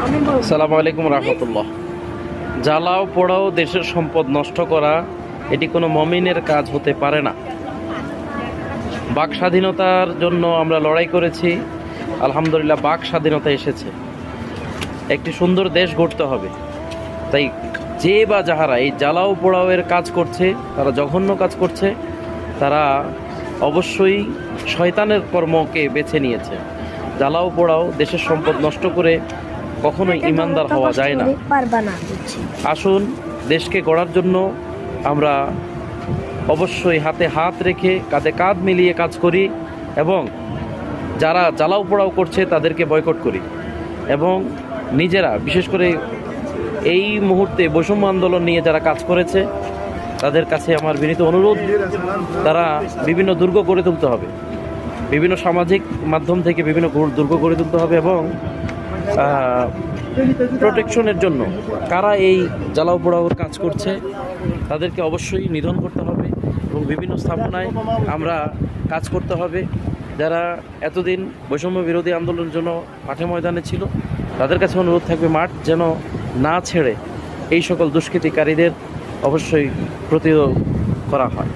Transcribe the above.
আসসালামু আলাইকুম রহমতুল্লাহ। জ্বালাও পোড়াও দেশের সম্পদ নষ্ট করা এটি কোনো মমিনের কাজ হতে পারে না। বাক স্বাধীনতার জন্য আমরা লড়াই করেছি, আলহামদুলিল্লাহ বাক স্বাধীনতা এসেছে। একটি সুন্দর দেশ গড়তে হবে, তাই যে বা যাহারা এই জ্বালাও পোড়াওয়ের কাজ করছে, তারা জঘন্য কাজ করছে, তারা অবশ্যই শয়তানের কর্মকে বেছে নিয়েছে। জ্বালাও পোড়াও দেশের সম্পদ নষ্ট করে কখনোই ইমানদার হওয়া যায় না। আসুন দেশকে গড়ার জন্য আমরা অবশ্যই হাতে হাত রেখে কাঁধে কাঁধ মিলিয়ে কাজ করি এবং যারা জ্বালাও পোড়াও করছে তাদেরকে বয়কট করি এবং নিজেরা বিশেষ করে এই মুহূর্তে বৈষম্য আন্দোলন নিয়ে যারা কাজ করেছে তাদের কাছে আমার বিনীত অনুরোধ, তারা বিভিন্ন দুর্গ গড়ে তুলতে হবে, বিভিন্ন সামাজিক মাধ্যম থেকে বিভিন্ন দুর্গ গড়ে তুলতে হবে এবং প্রোটেকশনের জন্য কারা এই জ্বালাও পোড়াওর কাজ করছে তাদেরকে অবশ্যই নিধন করতে হবে এবং বিভিন্ন স্থাপনায় আমরা কাজ করতে হবে। যারা এতদিন বৈষম্য বিরোধী আন্দোলনের জন্য মাঠে ময়দানে ছিল তাদের কাছে অনুরোধ থাকবে মাঠ যেন না ছেড়ে এই সকল দুষ্কৃতিকারীদের অবশ্যই প্রতিরোধ করা হয়।